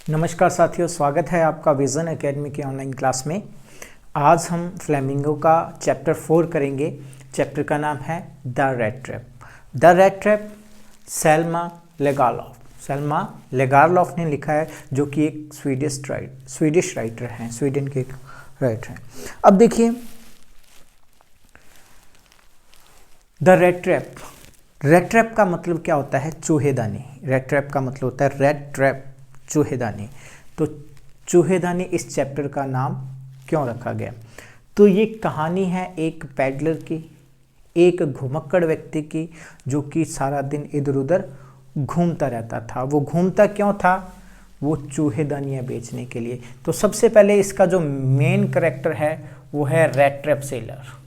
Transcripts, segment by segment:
नमस्कार साथियों, स्वागत है आपका विज़न एकेडमी की ऑनलाइन क्लास में। आज हम फ्लेमिंगो का चैप्टर 4 करेंगे। चैप्टर का नाम है the red trap. The red trap Selma Lagerlof ने लिखा है, जो कि एक स्वीडिश राइटर हैं, स्वीडन के राइटर हैं। अब देखिए, द रेड ट्रैप का मतलब क्या होता है? चूहेदानी। रेड ट्रैप का मतलब होता है रेड ट्रैप, चूहेदानी। तो चूहेदानी इस चैप्टर का नाम क्यों रखा गया? तो ये कहानी है एक पैडलर की, एक घुमक्कड़ व्यक्ति की, जो कि सारा दिन इधर उधर घूमता रहता था। वो घूमता क्यों था? वो चूहेदानियाँ बेचने के लिए। तो सबसे पहले इसका जो मेन कैरेक्टर है वो है रेड ट्रैप सेलर।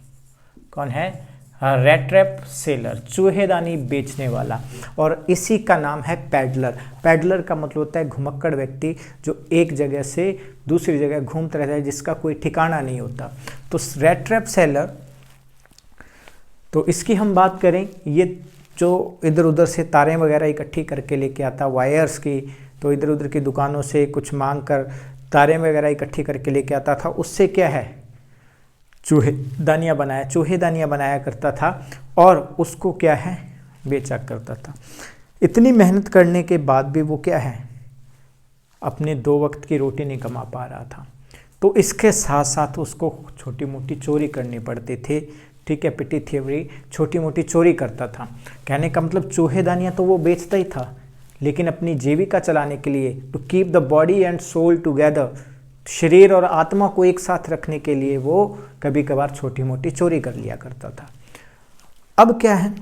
कौन है? रेड ट्रैप सेलर, चूहेदानी बेचने वाला। और इसी का नाम है पैडलर। पैडलर का मतलब होता है घुमक्कड़ व्यक्ति, जो एक जगह से दूसरी जगह घूमता रहता है, जिसका कोई ठिकाना नहीं होता। तो रेड ट्रैप सेलर, तो इसकी हम बात करें, ये जो इधर उधर से तारें वगैरह इकट्ठी करके लेके आता, वायर्स की, तो इधर उधर की दुकानों से कुछ मांग कर तारें वगैरह इकट्ठी करके लेके आता था। उससे क्या है? चूहेदानियाँ बनाया करता था और उसको क्या है? बेचा करता था। इतनी मेहनत करने के बाद भी वो क्या है? अपने 2 वक्त की रोटी नहीं कमा पा रहा था। तो इसके साथ साथ उसको छोटी मोटी चोरी करनी पड़ती थी। ठीक है, पिटी थ्योरी, छोटी मोटी चोरी करता था। कहने का मतलब चूहेदानियाँ तो वो बेचता ही था, लेकिन अपनी जीविका चलाने के लिए, to keep the body and soul together, शरीर और आत्मा को एक साथ रखने के लिए वो कभी कभार छोटी मोटी चोरी कर लिया करता था। अब क्या है?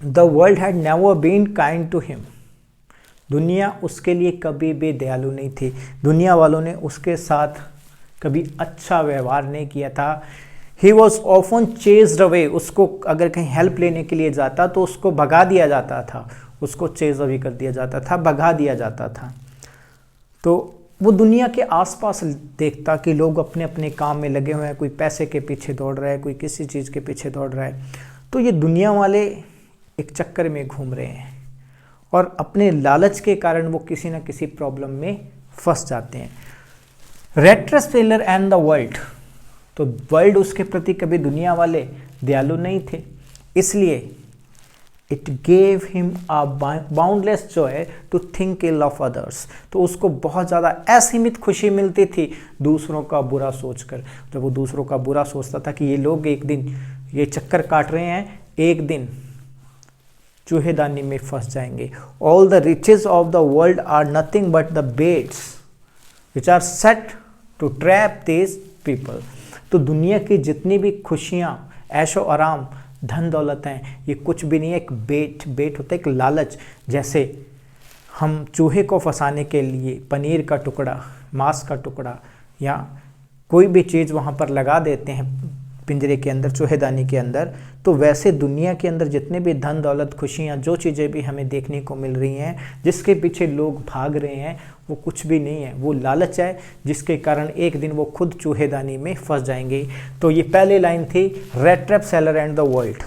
The world had never been kind to him. दुनिया उसके लिए कभी भी दयालु नहीं थी। दुनिया वालों ने उसके साथ कभी अच्छा व्यवहार नहीं किया था। He was often chased away. उसको अगर कहीं हेल्प लेने के लिए जाता तो उसको भगा दिया जाता था, उसको चेज अवे कर दिया जाता था, भगा दिया जाता था। तो वो दुनिया के आसपास देखता कि लोग अपने अपने काम में लगे हुए हैं, कोई पैसे के पीछे दौड़ रहा है, कोई किसी चीज़ के पीछे दौड़ रहा है। तो ये दुनिया वाले एक चक्कर में घूम रहे हैं और अपने लालच के कारण वो किसी न किसी प्रॉब्लम में फंस जाते हैं। Rat trap seller and the world, तो वर्ल्ड उसके प्रति कभी दुनिया वाले दयालु नहीं थे, इसलिए it gave him a boundless joy to think ill of others. तो उसको बहुत ज़्यादा असीमित खुशी मिलती थी दूसरों का बुरा सोचकर। जब वो दूसरों का बुरा सोचता था कि ये लोग एक दिन ये चक्कर काट रहे हैं, एक दिन चूहेदानी में फंस जाएंगे। All the riches of the world are nothing but the baits which are set to trap these people. तो दुनिया की जितनी भी खुशियाँ, ऐशो आराम, धन दौलत हैं, ये कुछ भी नहीं है। एक बेट होता है, एक लालच। जैसे हम चूहे को फंसाने के लिए पनीर का टुकड़ा, मांस का टुकड़ा या कोई भी चीज़ वहाँ पर लगा देते हैं पिंजरे के अंदर, चूहेदानी के अंदर, तो वैसे दुनिया के अंदर जितने भी धन दौलत, खुशियाँ, जो चीज़ें भी हमें देखने को मिल रही हैं, जिसके पीछे लोग भाग रहे हैं, वो कुछ भी नहीं है, वो लालच है, जिसके कारण एक दिन वो खुद चूहेदानी में फंस जाएंगे। तो ये पहली लाइन थी, red trap seller and the world.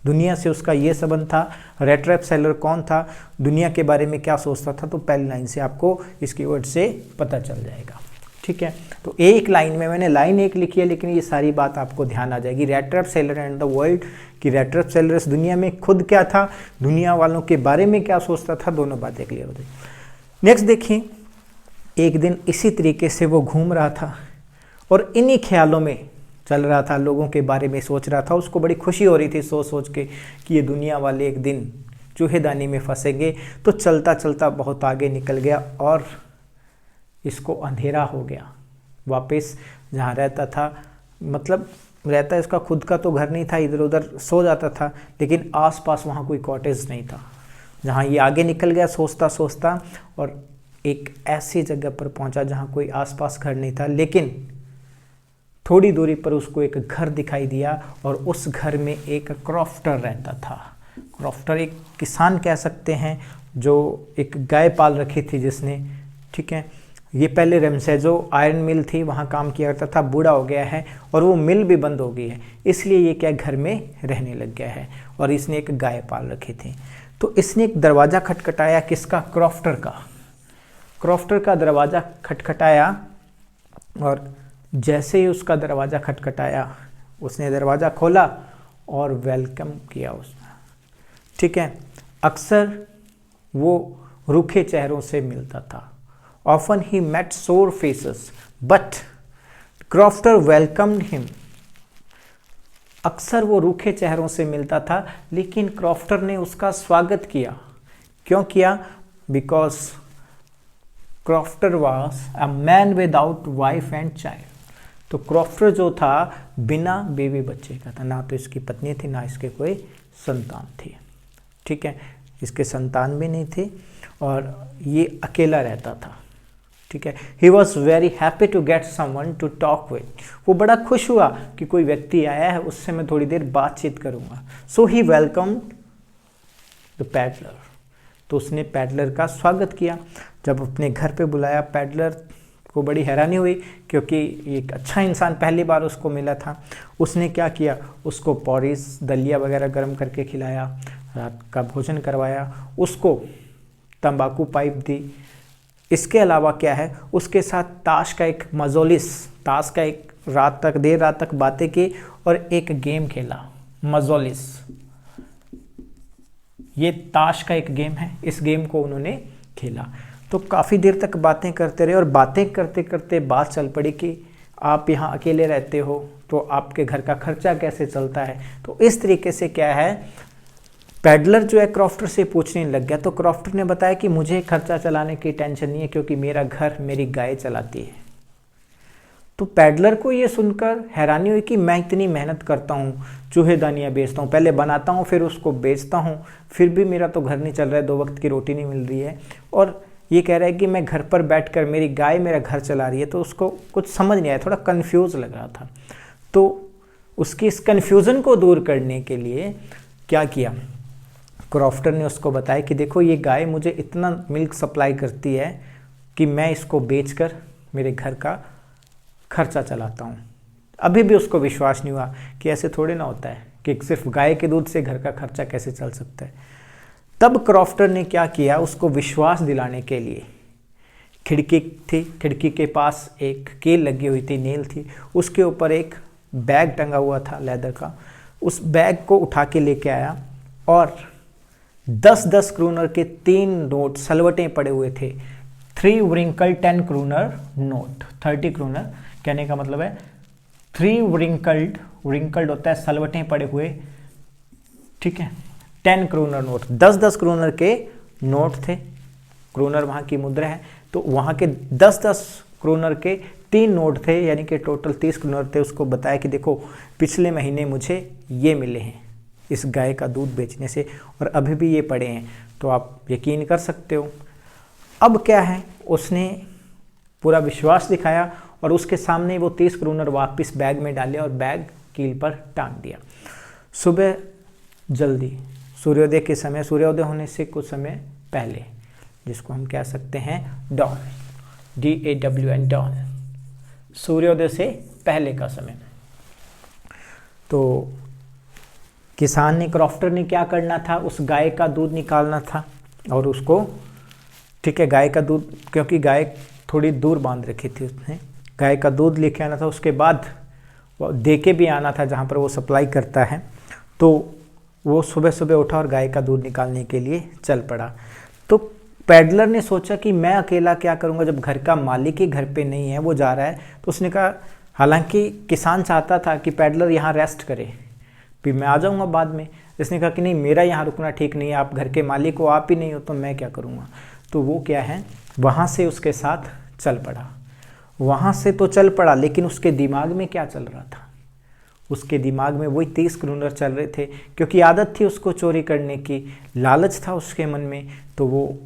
दुनिया से उसका ये संबंध था। रेड ट्रैप सेलर कौन था, दुनिया के बारे में क्या सोचता था, तो पहली लाइन से आपको इसकी वर्ड से पता चल जाएगा। ठीक है, तो एक लाइन में मैंने लाइन एक लिखी है, लेकिन ये सारी बात आपको ध्यान आ जाएगी। Red trap seller and the world कि रेड ट्रैप सेलर इस दुनिया में खुद क्या था, दुनिया वालों के बारे में क्या सोचता था, दोनों बातें क्लियर हो जाएगी। नेक्स्ट देखिए, एक दिन इसी तरीके से वो घूम रहा था और इन्हीं ख्यालों में चल रहा था, लोगों के बारे में सोच रहा था। उसको बड़ी खुशी हो रही थी सोच सोच के कि ये दुनिया वाले एक दिन चूहेदानी में फंसेंगे। तो चलता चलता बहुत आगे निकल गया और इसको अंधेरा हो गया। वापस जहाँ रहता था, मतलब रहता इसका खुद का तो घर नहीं था, इधर उधर सो जाता था, लेकिन आसपास वहाँ कोई कॉटेज नहीं था। जहाँ ये आगे निकल गया सोचता सोचता और एक ऐसी जगह पर पहुँचा जहाँ कोई आसपास घर नहीं था, लेकिन थोड़ी दूरी पर उसको एक घर दिखाई दिया और उस घर में एक क्रॉफ्टर रहता था। क्रॉफ्टर एक किसान कह सकते हैं, जो एक गाय पाल रखी थी जिसने। ठीक है, ये पहले रेमसेजो आयरन मिल थी, वहाँ काम किया करता था, बूढ़ा हो गया है और वो मिल भी बंद हो गई है, इसलिए ये क्या घर में रहने लग गया है और इसने एक गाय पाल रखी थी। तो इसने एक दरवाज़ा खटखटाया, किसका? क्रॉफ्टर का। क्रॉफ्टर का दरवाज़ा खटखटाया और जैसे ही उसका दरवाज़ा खटखटाया उसने दरवाज़ा खोला और वेलकम किया उसने। ठीक है, अक्सर वो रूखे चेहरों से मिलता था। ऑफन ही मेट सोर faces but crofter welcomed him. अक्सर वो रूखे चेहरों से मिलता था लेकिन क्रॉफ्टर ने उसका स्वागत किया। क्यों किया? Because crofter was a man without wife and child. तो क्रॉफ्टर जो था बिना बीवी बच्चे का था, ना तो इसकी पत्नी थी ना इसके कोई संतान थी। ठीक है, इसके संतान भी नहीं थे और ये अकेला रहता था। ठीक है, he was very happy to get someone to talk with. वो बड़ा खुश हुआ कि कोई व्यक्ति आया है, उससे मैं थोड़ी देर बातचीत करूंगा। सो ही वेलकम्ड द पैडलर। तो उसने पैडलर का स्वागत किया। जब अपने घर पे बुलाया, पैडलर को बड़ी हैरानी हुई क्योंकि एक अच्छा इंसान पहली बार उसको मिला था। उसने क्या किया, उसको पॉरिस दलिया वगैरह गर्म करके खिलाया, रात का भोजन करवाया, उसको तंबाकू पाइप दी। इसके अलावा क्या है, उसके साथ ताश का एक मजोलिस, ताश का एक रात तक देर रात तक बातें की और एक गेम खेला, मजोलिस। ये ताश का एक गेम है, इस गेम को उन्होंने खेला। तो काफ़ी देर तक बातें करते रहे और बातें करते करते बात चल पड़ी कि आप यहाँ अकेले रहते हो तो आपके घर का खर्चा कैसे चलता है। तो इस तरीके से क्या है, पैडलर जो है क्रॉफ्टर से पूछने लग गया। तो क्रॉफ्टर ने बताया कि मुझे खर्चा चलाने की टेंशन नहीं है क्योंकि मेरा घर मेरी गाय चलाती है। तो पैडलर को ये सुनकर हैरानी हुई कि मैं इतनी मेहनत करता हूँ, चूहेदानियाँ बेचता हूँ, पहले बनाता हूँ फिर उसको बेचता हूँ, फिर भी मेरा तो घर नहीं चल रहा है, 2 वक्त की रोटी नहीं मिल रही है, और ये कह रहा है कि मैं घर पर बैठकर मेरी गाय मेरा घर चला रही है। तो उसको कुछ समझ नहीं आया, थोड़ा कन्फ्यूज़ लग रहा था। तो उसकी इस कन्फ्यूज़न को दूर करने के लिए क्या किया, क्रॉफ्टर ने उसको बताया कि देखो ये गाय मुझे इतना मिल्क सप्लाई करती है कि मैं इसको बेचकर मेरे घर का खर्चा चलाता हूँ। अभी भी उसको विश्वास नहीं हुआ कि ऐसे थोड़े ना होता है कि सिर्फ गाय के दूध से घर का खर्चा कैसे चल सकता है। तब क्रॉफ्टर ने क्या किया, उसको विश्वास दिलाने के लिए खिड़की थी, खिड़की के पास एक कील लगी हुई थी, नेल थी, उसके ऊपर एक बैग टंगा हुआ था लेदर का। उस बैग को उठा के लेके आया और 10-10 क्रूनर के 3 नोट सलवटें पड़े हुए थे। 3 wrinkled 10 क्रूनर नोट, 30 क्रूनर कहने का मतलब है 3 wrinkled होता है सलवटें पड़े हुए, ठीक है, 10 क्रूनर नोट, 10-10 क्रूनर के नोट थे। क्रूनर वहाँ की मुद्रा है, तो वहाँ के 10-10 क्रूनर के 3 नोट थे, यानी कि टोटल 30 क्रूनर थे। उसको बताया कि देखो पिछले महीने मुझे ये मिले हैं इस गाय का दूध बेचने से और अभी भी ये पड़े हैं, तो आप यकीन कर सकते हो। अब क्या है, उसने पूरा विश्वास दिखाया और उसके सामने वो 30 क्रूनर वापस बैग में डाले और बैग कील पर टांग दिया। सुबह जल्दी सूर्योदय के समय, सूर्योदय होने से कुछ समय पहले, जिसको हम कह सकते हैं डॉन, DAWN डॉन, सूर्योदय से पहले का समय। तो किसान ने, क्रॉफ्टर ने क्या करना था, उस गाय का दूध निकालना था और उसको, ठीक है, गाय का दूध, क्योंकि गाय थोड़ी दूर बांध रखी थी उसने, गाय का दूध लेके आना था, उसके बाद दे के भी आना था जहाँ पर वो सप्लाई करता है। तो वो सुबह सुबह उठा और गाय का दूध निकालने के लिए चल पड़ा। तो पैडलर ने सोचा कि मैं अकेला क्या करूँगा जब घर का मालिक ही घर पे नहीं है, वो जा रहा है। तो उसने कहा, हालांकि किसान चाहता था कि पैडलर यहाँ रेस्ट करे, फिर मैं आ जाऊँगा बाद में। इसने कहा कि नहीं, मेरा यहाँ रुकना ठीक नहीं है, आप घर के मालिक हो, आप ही नहीं हो तो मैं क्या करूँगा। तो वो क्या है, वहाँ से उसके साथ चल पड़ा। वहाँ से तो चल पड़ा, लेकिन उसके दिमाग में क्या चल रहा था, उसके दिमाग में वही 30 क्रूनर चल रहे थे, क्योंकि आदत थी उसको चोरी करने की, लालच था उसके मन में। तो वो,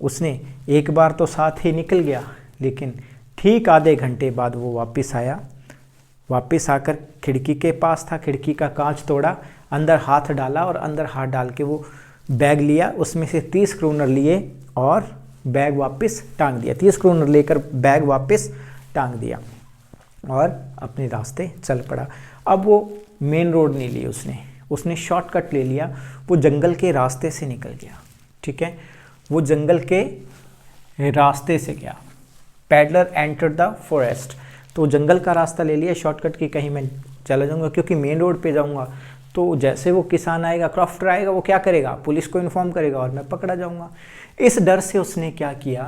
उसने एक बार तो साथ ही निकल गया, लेकिन ठीक आधे घंटे बाद वो वापस आया। वापस आकर खिड़की के पास था, खिड़की का कांच तोड़ा, अंदर हाथ डाला और अंदर हाथ डाल के वो बैग लिया, उसमें से 30 क्रूनर लिए और बैग वापस टांग दिया। 30 क्रूनर लेकर बैग वापस टांग दिया और अपने रास्ते चल पड़ा। अब वो मेन रोड नहीं ली उसने शॉर्टकट ले लिया। वो जंगल के रास्ते से निकल गया, ठीक है। वो जंगल के रास्ते से गया। पैडलर एंटर द फॉरेस्ट, तो जंगल का रास्ता ले लिया शॉर्टकट की, कहीं मैं चला जाऊंगा क्योंकि मेन रोड पे जाऊंगा तो जैसे वो किसान आएगा, क्रॉफ्टर आएगा, वो क्या करेगा, पुलिस को इन्फॉर्म करेगा और मैं पकड़ा जाऊंगा। इस डर से उसने क्या किया,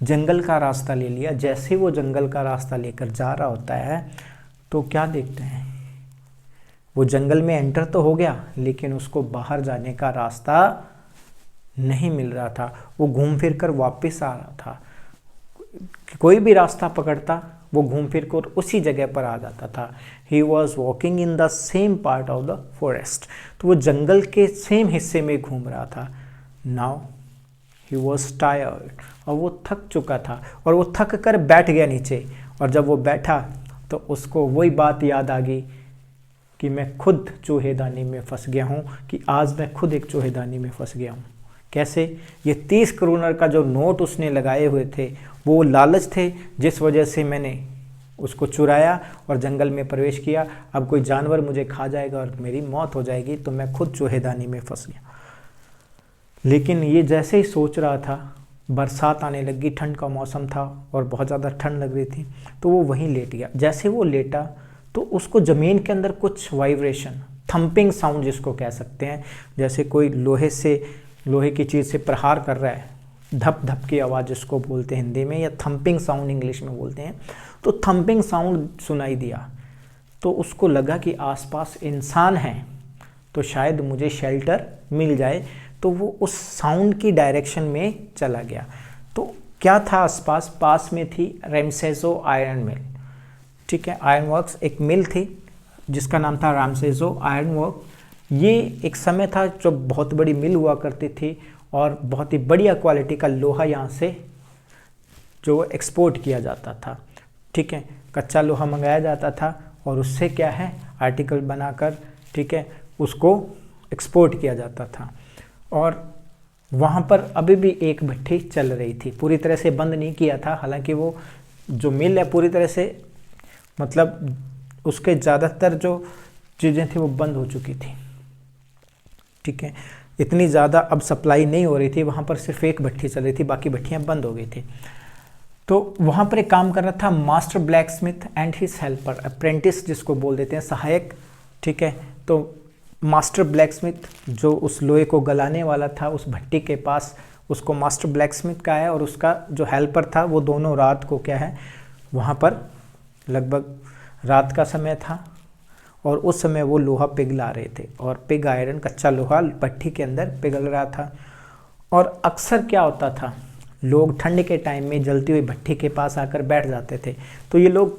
जंगल का रास्ता ले लिया। जैसे वो जंगल का रास्ता लेकर जा रहा होता है तो क्या देखते हैं, वो जंगल में एंटर तो हो गया लेकिन उसको बाहर जाने का रास्ता नहीं मिल रहा था। वो घूम फिर कर वापस आ रहा था, कोई भी रास्ता पकड़ता वो घूम फिर कर उसी जगह पर आ जाता था। He was walking in the same part of the forest, तो वो जंगल के सेम हिस्से में घूम रहा था। नाउ ही वॉज टायर्ड, और वो थक चुका था और वो थक कर बैठ गया नीचे। और जब वो बैठा तो उसको वही बात याद आ गई कि मैं खुद चूहेदानी में फंस गया हूँ, कि आज मैं खुद एक चूहेदानी में फंस गया हूँ। कैसे, ये 30 करोड़ का जो नोट उसने लगाए हुए थे वो लालच थे जिस वजह से मैंने उसको चुराया और जंगल में प्रवेश किया। अब कोई जानवर मुझे खा जाएगा और मेरी मौत हो जाएगी, तो मैं खुद चूहेदानी में फंस गया। लेकिन ये जैसे ही सोच रहा था, बरसात आने लगी, ठंड का मौसम था और बहुत ज़्यादा ठंड लग रही थी, तो वो वहीं लेट गया। जैसे वो लेटा तो उसको ज़मीन के अंदर कुछ वाइब्रेशन, थंपिंग साउंड जिसको कह सकते हैं, जैसे कोई लोहे की चीज़ से प्रहार कर रहा है, धप धप की आवाज़ जिसको बोलते हैं हिंदी में, या थंपिंग साउंड इंग्लिश में बोलते हैं। तो थंपिंग साउंड सुनाई दिया तो उसको लगा कि आसपास इंसान हैं तो शायद मुझे शेल्टर मिल जाए, तो वो उस साउंड की डायरेक्शन में चला गया। तो क्या था आसपास, पास में थी रैमसेसो आयरन मिल, ठीक है, आयरन वर्क्स, एक मिल थी जिसका नाम था रैमसेसो आयरन वर्क। ये एक समय था जो बहुत बड़ी मिल हुआ करती थी और बहुत ही बढ़िया क्वालिटी का लोहा यहाँ से जो एक्सपोर्ट किया जाता था, ठीक है, कच्चा लोहा मंगाया जाता था और उससे क्या है आर्टिकल बनाकर, ठीक है, उसको एक्सपोर्ट किया जाता था। और वहाँ पर अभी भी एक भट्ठी चल रही थी, पूरी तरह से बंद नहीं किया था, हालांकि वो जो मिल है पूरी तरह से, मतलब उसके ज़्यादातर जो चीज़ें थी वो बंद हो चुकी थी, ठीक है, इतनी ज़्यादा अब सप्लाई नहीं हो रही थी, वहाँ पर सिर्फ एक भट्ठी चल रही थी, बाकी भट्टियाँ बंद हो गई थी। तो वहाँ पर एक काम कर रहा था master black Smith and his helper, apprentice जिसको बोल देते हैं, सहायक, ठीक है। तो मास्टर ब्लैक स्मिथ जो उस लोहे को गलाने वाला था उस भट्टी के पास, उसको मास्टर ब्लैक स्मिथ का है, और उसका जो हेल्पर था वो दोनों रात को क्या है वहाँ पर, लगभग रात का समय था और उस समय वो लोहा पिघला रहे थे, और पिग आयरन, कच्चा लोहा भट्टी के अंदर पिघल रहा था। और अक्सर क्या होता था, लोग ठंड के टाइम में जलती हुई भट्टी के पास आकर बैठ जाते थे, तो ये लोग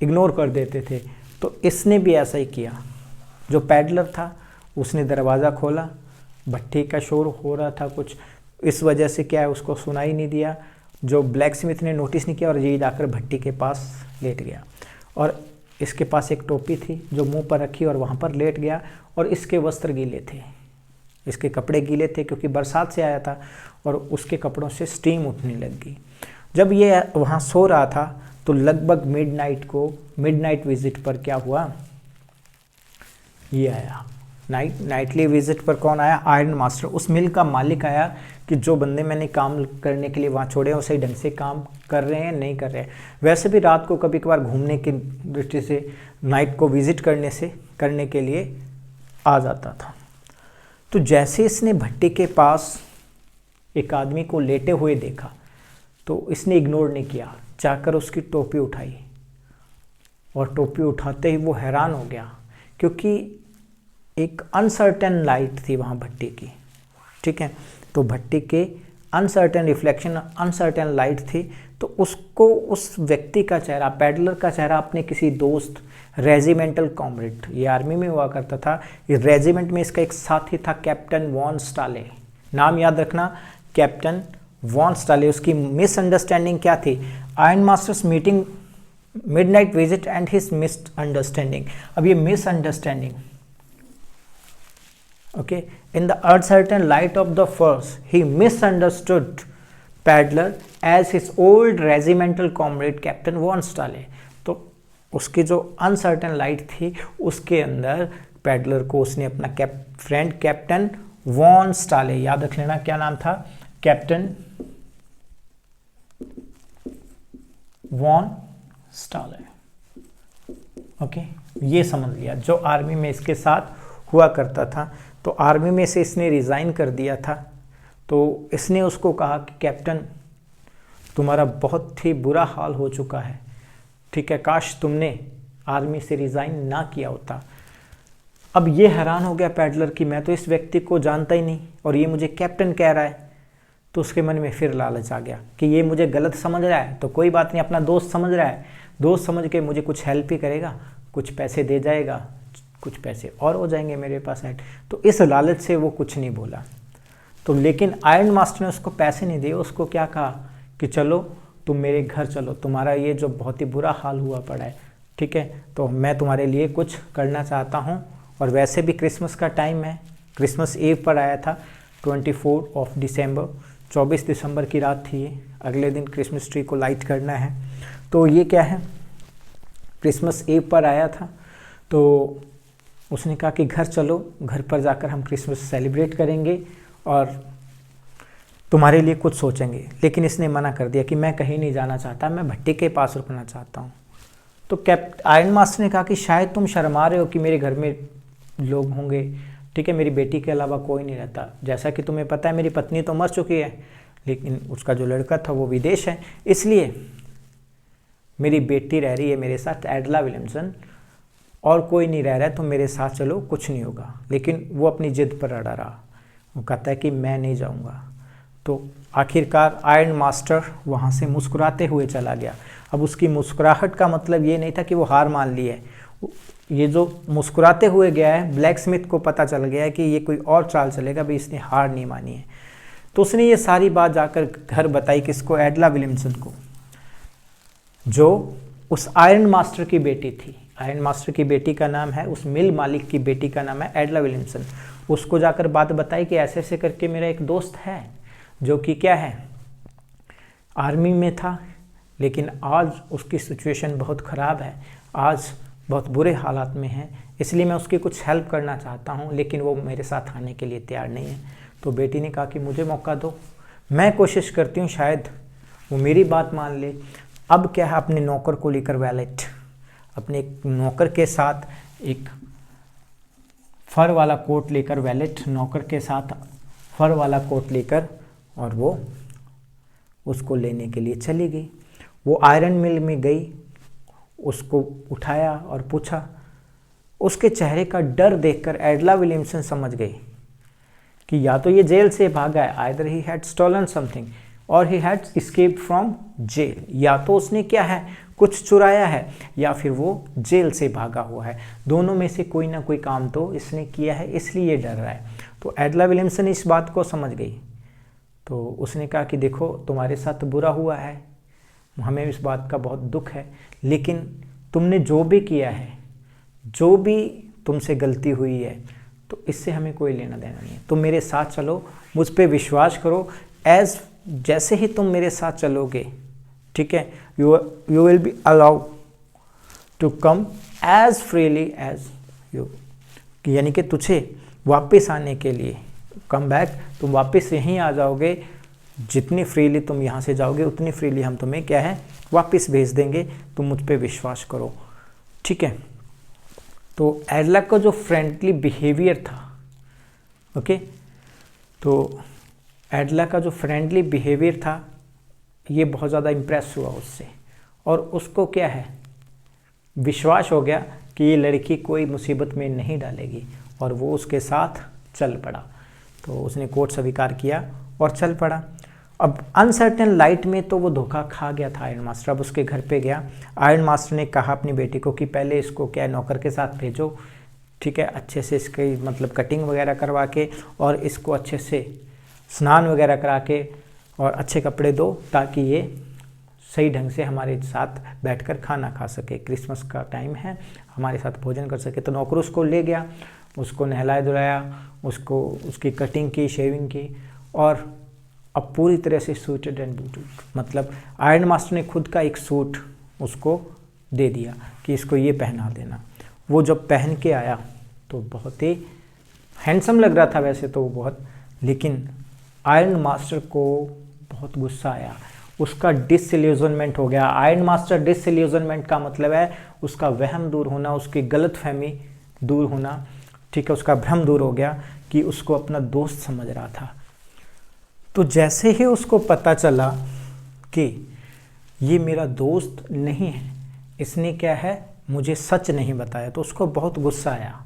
इग्नोर कर देते थे। तो इसने भी ऐसा ही किया। जो पैडलर था उसने दरवाज़ा खोला, भट्टी का शोर हो रहा था कुछ, इस वजह से क्या है उसको सुनाई नहीं दिया। जो ब्लैक स्मिथ ने नोटिस नहीं किया और ये जाकर भट्टी के पास लेट गया। और इसके पास एक टोपी थी जो मुंह पर रखी और वहाँ पर लेट गया, और इसके वस्त्र गीले थे, इसके कपड़े गीले थे क्योंकि बरसात से आया था, और उसके कपड़ों से स्टीम उठने लग गई। जब ये वहाँ सो रहा था तो लगभग मिडनाइट विजिट पर क्या हुआ, ये आया। नाइटली विजिट पर कौन आया, आयरन मास्टर, उस मिल का मालिक आया कि जो बंदे मैंने काम करने के लिए वहाँ छोड़े हैं वो सही ढंग से काम कर रहे हैं नहीं कर रहे हैं। वैसे भी रात को कभी कभार घूमने की दृष्टि से नाइट को विजिट करने के लिए आ जाता था। तो जैसे इसने भट्टी के पास एक आदमी को लेटे हुए देखा तो इसने इग्नोर नहीं किया, जाकर उसकी टोपी उठाई, और टोपी उठाते ही वो हैरान हो गया क्योंकि एक अनसर्टेन लाइट थी वहाँ भट्टी की, ठीक है। तो भट्टी के अनसर्टेन रिफ्लेक्शन, अनसर्टेन लाइट थी, तो उसको उस व्यक्ति का चेहरा, पैडलर का चेहरा अपने किसी दोस्त, रेजिमेंटल कॉमरेड, ये आर्मी में हुआ करता था, इस रेजिमेंट में इसका एक साथी था कैप्टन वॉन स्टाले, नाम याद रखना, कैप्टन वॉन स्टाले। उसकी मिसअंडरस्टैंडिंग क्या थी, iron masters meeting, midnight visit and his misunderstanding. अब ये misunderstanding, okay, in the uncertain light of the first he misunderstood Paddler as his old regimental comrade Captain von Stale। तो उसकी जो uncertain light थी उसके अंदर पैडलर को उसने अपना फ्रेंड कैप्टन वॉन स्टाले, याद रख लेना क्या नाम था, कैप्टन वॉन स्टालर। ओके, ये समझ लिया। जो आर्मी में इसके साथ हुआ करता था, तो आर्मी में से इसने रिज़ाइन कर दिया था। तो इसने उसको कहा कि कैप्टन, तुम्हारा बहुत ही बुरा हाल हो चुका है, ठीक है, काश तुमने आर्मी से रिज़ाइन ना किया होता। अब ये हैरान हो गया पैडलर कि मैं तो इस व्यक्ति को जानता ही नहीं और ये मुझे कैप्टन कह रहा है। तो उसके मन में फिर लालच आ गया कि ये मुझे गलत समझ रहा है, तो कोई बात नहीं, अपना दोस्त समझ रहा है, दोस्त समझ के मुझे कुछ हेल्प ही करेगा, कुछ पैसे दे जाएगा, कुछ पैसे और हो जाएंगे मेरे पास ऐड। तो इस लालच से वो कुछ नहीं बोला। तो लेकिन आयरन मास्टर ने उसको पैसे नहीं दिए, उसको क्या कहा कि चलो तुम मेरे घर चलो, तुम्हारा ये जो बहुत ही बुरा हाल हुआ पड़ा है, ठीक है, तो मैं तुम्हारे लिए कुछ करना चाहता हूँ। और वैसे भी क्रिसमस का टाइम है, क्रिसमस ईव पर आया था, 24 दिसंबर, 24 दिसंबर की रात थी ये, अगले दिन क्रिसमस ट्री को लाइट करना है। तो ये क्या है, क्रिसमस ईव पर आया था। तो उसने कहा कि घर चलो, घर पर जाकर हम क्रिसमस सेलिब्रेट करेंगे और तुम्हारे लिए कुछ सोचेंगे। लेकिन इसने मना कर दिया कि मैं कहीं नहीं जाना चाहता, मैं भट्टी के पास रुकना चाहता हूँ। तो आयरन मास्टर ने कहा कि शायद तुम शर्मा रहे हो कि मेरे घर में लोग होंगे, ठीक है, मेरी बेटी के अलावा कोई नहीं रहता। जैसा कि तुम्हें पता है मेरी पत्नी तो मर चुकी है, लेकिन उसका जो लड़का था वो विदेश है, इसलिए मेरी बेटी रह रही है मेरे साथ, एडला विलियमसन, और कोई नहीं रह रहा है, तो मेरे साथ चलो, कुछ नहीं होगा। लेकिन वो अपनी जिद पर अड़ा रहा, वो कहता है कि मैं नहीं जाऊँगा। तो आखिरकार आयरन मास्टर वहाँ से मुस्कुराते हुए चला गया। अब उसकी मुस्कुराहट का मतलब ये नहीं था कि वो हार मान ली है, ये जो मुस्कुराते हुए गया है, ब्लैक स्मिथ को पता चल गया है कि ये कोई और चाल चलेगा, भाई इसने हार नहीं मानी है। तो उसने ये सारी बात जाकर घर बताई किसको, एडला विलियमसन को, जो उस आयरन मास्टर की बेटी थी। आयरन मास्टर की बेटी का नाम है, उस मिल मालिक की बेटी का नाम है एडला विलियमसन। उसको जाकर बात बताई कि ऐसे ऐसे करके मेरा एक दोस्त है जो कि क्या है, आर्मी में था, लेकिन आज उसकी सिचुएशन बहुत ख़राब है, आज बहुत बुरे हालात में है, इसलिए मैं उसकी कुछ हेल्प करना चाहता हूँ, लेकिन वो मेरे साथ आने के लिए तैयार नहीं है। तो बेटी ने कहा कि मुझे मौका दो, मैं कोशिश करती हूँ शायद वो मेरी बात मान ले। अब क्या है, अपने नौकर को लेकर वैलेट, अपने एक नौकर के साथ एक फर वाला कोट लेकर, वैलेट नौकर के साथ फर वाला कोट लेकर, और वो उसको लेने के लिए चली गई। वो आयरन मिल में गई, उसको उठाया और पूछा। उसके चेहरे का डर देखकर एडला विलियमसन समझ गई कि या तो ये जेल से भागा है, either he had stolen something or he had escaped from jail, या तो उसने क्या है कुछ चुराया है या फिर वो जेल से भागा हुआ है, दोनों में से कोई ना कोई काम तो इसने किया है, इसलिए ये डर रहा है। तो एडला विलियमसन इस बात को समझ गई। तो उसने कहा कि देखो तुम्हारे साथ बुरा हुआ है, हमें इस बात का बहुत दुख है, लेकिन तुमने जो भी किया है, जो भी तुमसे गलती हुई है, तो इससे हमें कोई लेना देना नहीं है। तुम मेरे साथ चलो, मुझ पे विश्वास करो, जैसे ही तुम मेरे साथ चलोगे, ठीक है, you will be allowed to come as freely as you, यानी कि तुझे वापस आने के लिए, कम बैक, तुम वापस यहीं आ जाओगे, जितनी फ्रीली तुम यहाँ से जाओगे उतनी फ्रीली हम तुम्हें क्या है वापस भेज देंगे, तुम मुझ पे विश्वास करो, ठीक है। तो एडला का जो फ्रेंडली बिहेवियर था, ओके, तो एडला का जो फ्रेंडली बिहेवियर था ये बहुत ज़्यादा इम्प्रेस हुआ उससे, और उसको क्या है विश्वास हो गया कि ये लड़की कोई मुसीबत में नहीं डालेगी, और वो उसके साथ चल पड़ा। तो उसने कोर्ट स्वीकार किया और चल पड़ा। अब अनसर्टेन लाइट में तो वो धोखा खा गया था आयरन मास्टर। अब उसके घर पे गया, आयरन मास्टर ने कहा अपनी बेटी को कि पहले इसको क्या नौकर के साथ भेजो, ठीक है, अच्छे से इसकी मतलब कटिंग वगैरह करवा के, और इसको अच्छे से स्नान वगैरह करा के और अच्छे कपड़े दो, ताकि ये सही ढंग से हमारे साथ बैठकर खाना खा सके, क्रिसमस का टाइम है, हमारे साथ भोजन कर सके। तो नौकर उसको ले गया, उसको नहलाया धुलाया, उसको उसकी कटिंग की, शेविंग की, और अब पूरी तरह से सूटेड एंड बूटेड, मतलब आयरन मास्टर ने खुद का एक सूट उसको दे दिया कि इसको ये पहना देना। वो जब पहन के आया तो बहुत ही हैंडसम लग रहा था वैसे तो वो बहुत, लेकिन आयरन मास्टर को बहुत गुस्सा आया। उसका डिसइल्यूजनमेंट हो गया। आयरन मास्टर, डिसइल्यूजनमेंट का मतलब है उसका वहम दूर होना, उसकी गलतफहमी दूर होना, ठीक है, उसका भ्रम दूर हो गया कि उसको अपना दोस्त समझ रहा था। तो जैसे ही उसको पता चला कि ये मेरा दोस्त नहीं है, इसने क्या है मुझे सच नहीं बताया, तो उसको बहुत गुस्सा आया।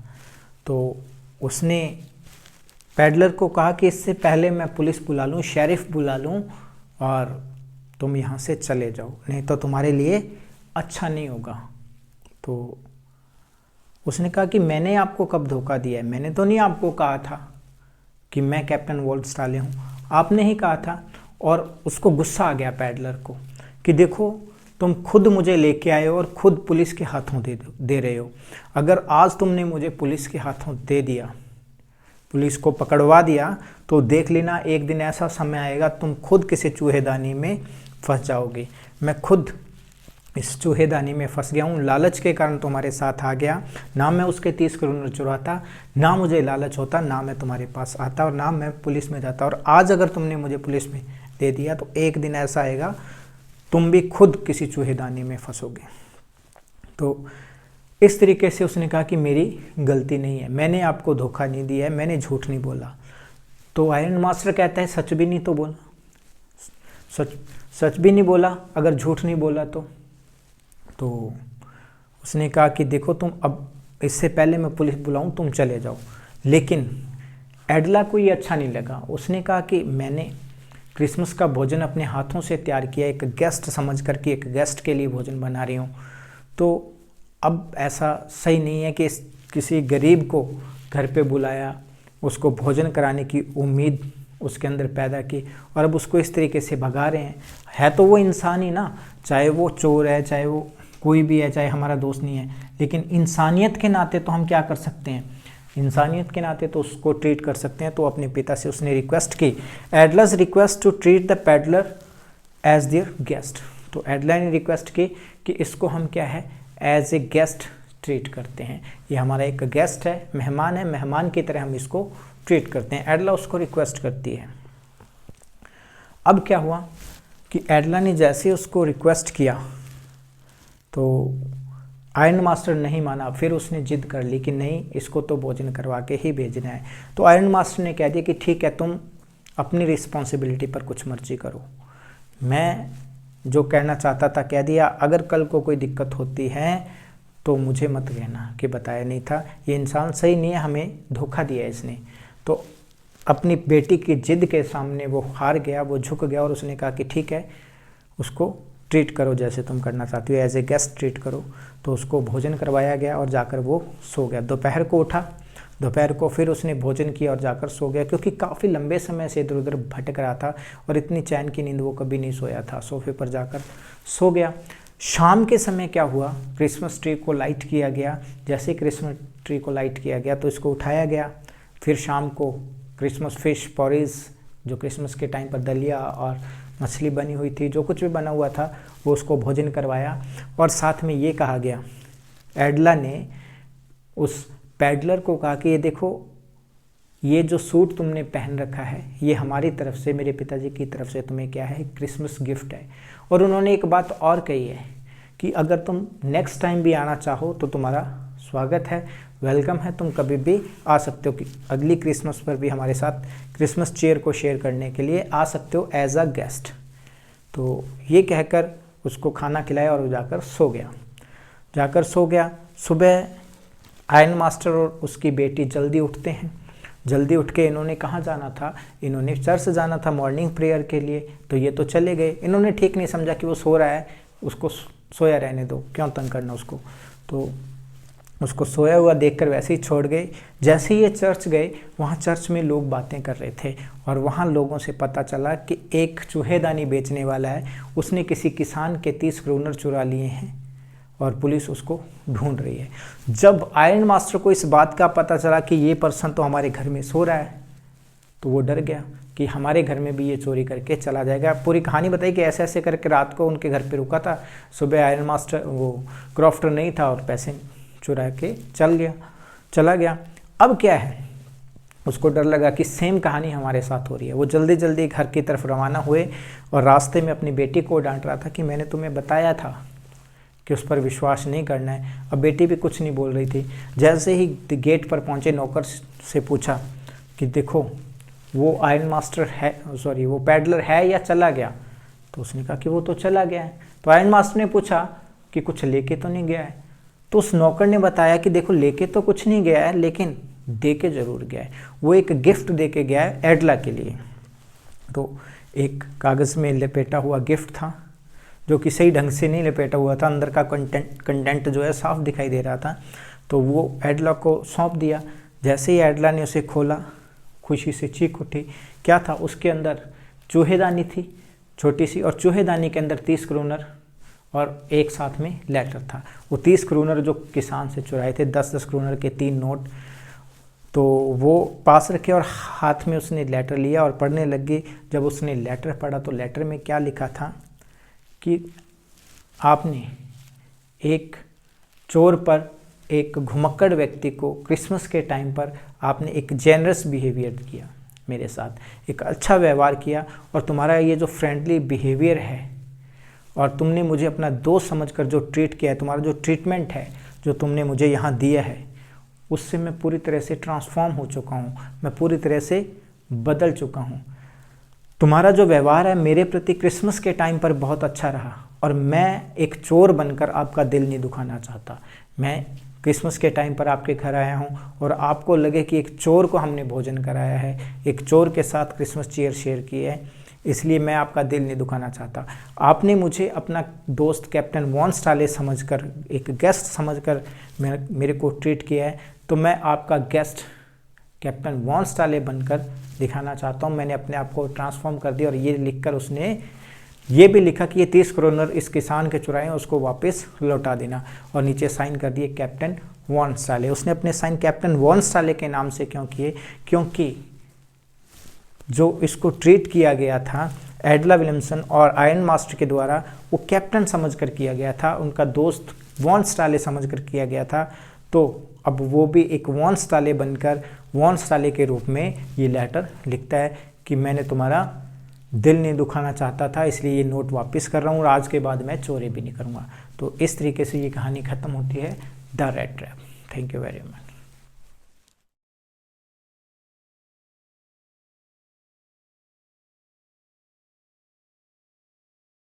तो उसने पैडलर को कहा कि इससे पहले मैं पुलिस बुला लूँ, शेरिफ बुला लूँ और तुम यहाँ से चले जाओ, नहीं तो तुम्हारे लिए अच्छा नहीं होगा। तो उसने कहा कि मैंने आपको कब धोखा दिया है, मैंने तो नहीं आपको कहा था कि मैं कैप्टन वॉल्ट स्टाले हूँ, आपने ही कहा था। और उसको गुस्सा आ गया पैडलर को कि देखो तुम खुद मुझे लेके आए हो और खुद पुलिस के हाथों दे रहे हो। अगर आज तुमने मुझे पुलिस के हाथों दे दिया, पुलिस को पकड़वा दिया, तो देख लेना एक दिन ऐसा समय आएगा तुम खुद किसी चूहेदानी में फंस जाओगे। मैं खुद इस चूहेदानी में फंस गया हूँ, लालच के कारण तुम्हारे साथ आ गया। ना मैं उसके 30 करोड़ चुराता, ना मुझे लालच होता, ना मैं तुम्हारे पास आता और ना मैं पुलिस में जाता। और आज अगर तुमने मुझे पुलिस में दे दिया तो एक दिन ऐसा आएगा तुम भी खुद किसी चूहेदानी में फंसोगे। तो इस तरीके से उसने कहा कि मेरी गलती नहीं है, मैंने आपको धोखा नहीं दिया है, मैंने झूठ नहीं बोला। तो आयरन मास्टर कहता है सच भी नहीं तो बोला, सच भी नहीं बोला, अगर झूठ नहीं बोला तो उसने कहा कि देखो तुम अब इससे पहले मैं पुलिस बुलाऊं तुम चले जाओ। लेकिन एडला को ये अच्छा नहीं लगा। उसने कहा कि मैंने क्रिसमस का भोजन अपने हाथों से तैयार किया, एक गेस्ट समझ कर के एक गेस्ट के लिए भोजन बना रही हूँ, तो अब ऐसा सही नहीं है कि किसी गरीब को घर पे बुलाया, उसको भोजन कराने की उम्मीद उसके अंदर पैदा की और अब उसको इस तरीके से भगा रहे हैं। है तो वो इंसान ही ना, चाहे वो चोर है, चाहे वो कोई भी है, चाहे हमारा दोस्त नहीं है, लेकिन इंसानियत के नाते तो हम क्या कर सकते हैं, इंसानियत के नाते तो उसको ट्रीट कर सकते हैं। तो अपने पिता से उसने रिक्वेस्ट की, Edla's request to treat the peddler as their guest. तो एडलर ने रिक्वेस्ट की कि इसको हम क्या है एज ए गेस्ट ट्रीट करते हैं, ये हमारा एक गेस्ट है, मेहमान है, मेहमान की तरह हम इसको ट्रीट करते हैं। एडला उसको रिक्वेस्ट करती है। अब क्या हुआ कि एडला ने जैसे उसको रिक्वेस्ट किया तो आयरन मास्टर नहीं माना, फिर उसने जिद कर ली कि नहीं इसको तो भोजन करवा के ही भेजना है। तो आयरन मास्टर ने कह दिया कि ठीक है तुम अपनी रिस्पॉन्सिबिलिटी पर कुछ मर्जी करो, मैं जो कहना चाहता था कह दिया, अगर कल को कोई दिक्कत होती है तो मुझे मत कहना कि बताया नहीं था, ये इंसान सही नहीं है, हमें धोखा दिया इसने। तो अपनी बेटी की जिद के सामने वो हार गया, वो झुक गया और उसने कहा कि ठीक है उसको ट्रीट करो जैसे तुम करना चाहती हो, एज ए गेस्ट ट्रीट करो। तो उसको भोजन करवाया गया और जाकर वो सो गया। दोपहर को उठा, दोपहर को फिर उसने भोजन किया और जाकर सो गया, क्योंकि काफ़ी लंबे समय से इधर उधर भटक रहा था और इतनी चैन की नींद वो कभी नहीं सोया था। सोफे पर जाकर सो गया। शाम के समय क्या हुआ, क्रिसमस ट्री को लाइट किया गया। जैसे क्रिसमस ट्री को लाइट किया गया तो इसको उठाया गया। फिर शाम को क्रिसमस फिश पॉरीज, जो क्रिसमस के टाइम पर दलिया और मछली बनी हुई थी, जो कुछ भी बना हुआ था वो उसको भोजन करवाया। और साथ में ये कहा गया, एडला ने उस पैडलर को कहा कि ये देखो ये जो सूट तुमने पहन रखा है ये हमारी तरफ से, मेरे पिताजी की तरफ से तुम्हें क्या है क्रिसमस गिफ्ट है। और उन्होंने एक बात और कही है कि अगर तुम नेक्स्ट टाइम भी आना चाहो तो तुम्हारा स्वागत है, वेलकम है, तुम कभी भी आ सकते हो कि अगली क्रिसमस पर भी हमारे साथ क्रिसमस चेयर को शेयर करने के लिए आ सकते हो एज अ गेस्ट। तो ये कहकर उसको खाना खिलाया और वो जाकर सो गया। सुबह आयरन मास्टर और उसकी बेटी जल्दी उठते हैं। जल्दी उठ के इन्होंने कहाँ जाना था, इन्होंने चर्च जाना था मॉर्निंग प्रेयर के लिए। तो ये तो चले गए, इन्होंने ठीक नहीं समझा कि वो सो रहा है, उसको सोया रहने दो, क्यों तंग करना उसको। तो उसको सोया हुआ देखकर वैसे ही छोड़ गए। जैसे ही ये चर्च गए, वहाँ चर्च में लोग बातें कर रहे थे और वहाँ लोगों से पता चला कि एक चूहेदानी बेचने वाला है, उसने किसी किसान के 30 करोड़ चुरा लिए हैं और पुलिस उसको ढूंढ रही है। जब आयरन मास्टर को इस बात का पता चला कि ये पर्सन तो हमारे घर में सो रहा है, तो वो डर गया कि हमारे घर में भी ये चोरी करके चला जाएगा। पूरी कहानी बताई कि ऐसे ऐसे करके रात को उनके घर पे रुका था। सुबह आयरन मास्टर वो क्रॉफ्टर नहीं था और पैसे चुरा के चला गया। अब क्या है, उसको डर लगा कि सेम कहानी हमारे साथ हो रही है। वो जल्दी जल्दी घर की तरफ रवाना हुए और रास्ते में अपनी बेटी को डांट रहा था कि मैंने तुम्हें बताया था कि उस पर विश्वास नहीं करना है। अब बेटी भी कुछ नहीं बोल रही थी। जैसे ही गेट पर पहुंचे, नौकर से पूछा कि देखो वो आयरन मास्टर है, सॉरी वो पैडलर है या चला गया? तो उसने कहा कि वो तो चला गया है। तो आयरन मास्टर ने पूछा कि कुछ लेके तो नहीं गया है? तो उस नौकर ने बताया कि देखो लेके तो कुछ नहीं गया है, लेकिन दे के ज़रूर गया है। वो एक गिफ्ट दे के गया है एडला के लिए। तो एक कागज़ में लपेटा हुआ गिफ्ट था जो कि सही ढंग से नहीं लपेटा हुआ था, अंदर का कंटेंट जो है साफ दिखाई दे रहा था। तो वो एडला को सौंप दिया। जैसे ही एडला ने उसे खोला, खुशी से चीख उठी। क्या था उसके अंदर? चूहेदानी थी छोटी सी, और चूहेदानी के अंदर 30 क्रोनर और एक साथ में लेटर था। वो 30 क्रोनर जो किसान से चुराए थे, 10-10 क्रोनर के 3 नोट, तो वो पास रखे और हाथ में उसने लेटर लिया और पढ़ने लगी। जब उसने लेटर पढ़ा तो लेटर में क्या लिखा था कि आपने एक चोर पर, एक घुमक्कड़ व्यक्ति को क्रिसमस के टाइम पर आपने एक जेनरस बिहेवियर किया मेरे साथ, एक अच्छा व्यवहार किया, और तुम्हारा ये जो फ्रेंडली बिहेवियर है और तुमने मुझे अपना दोस्त समझकर जो ट्रीट किया है, तुम्हारा जो ट्रीटमेंट है जो तुमने मुझे यहाँ दिया है, उससे मैं पूरी तरह से ट्रांसफॉर्म हो चुका हूँ, मैं पूरी तरह से बदल चुका हूँ। तुम्हारा जो व्यवहार है मेरे प्रति क्रिसमस के टाइम पर बहुत अच्छा रहा, और मैं एक चोर बनकर आपका दिल नहीं दुखाना चाहता। मैं क्रिसमस के टाइम पर आपके घर आया हूँ और आपको लगे कि एक चोर को हमने भोजन कराया है, एक चोर के साथ क्रिसमस चीयर शेयर की है, इसलिए मैं आपका दिल नहीं दुखाना चाहता। आपने मुझे अपना दोस्त कैप्टन वॉन स्टाले समझकर, एक गेस्ट समझकर मेरे को ट्रीट किया है, तो मैं आपका गेस्ट कैप्टन वॉन स्टाले बनकर दिखाना चाहता हूँ। मैंने अपने आप को ट्रांसफॉर्म कर दिया। और ये लिखकर उसने ये भी लिखा कि ये 30 क्रोनर इस किसान के चुराए, उसको वापस लौटा देना, और नीचे साइन कर दिए कैप्टन वॉन स्टाले। उसने अपने साइन कैप्टन वॉन स्टाले के नाम से क्यों किए? क्योंकि जो इसको ट्रीट किया गया था एडला विलियमसन और आयरन मास्टर के द्वारा, वो कैप्टन समझकर किया गया था, उनका दोस्त वॉन स्टाले समझकर किया गया था। तो अब वो भी एक वॉन स्टाले बनकर, वॉन स्टाले के रूप में ये लेटर लिखता है कि मैंने तुम्हारा दिल नहीं दुखाना चाहता था, इसलिए ये नोट वापस कर रहा हूँ, और आज के बाद मैं चोरी भी नहीं करूँगा। तो इस तरीके से ये कहानी ख़त्म होती है, the red trap. Thank you very much.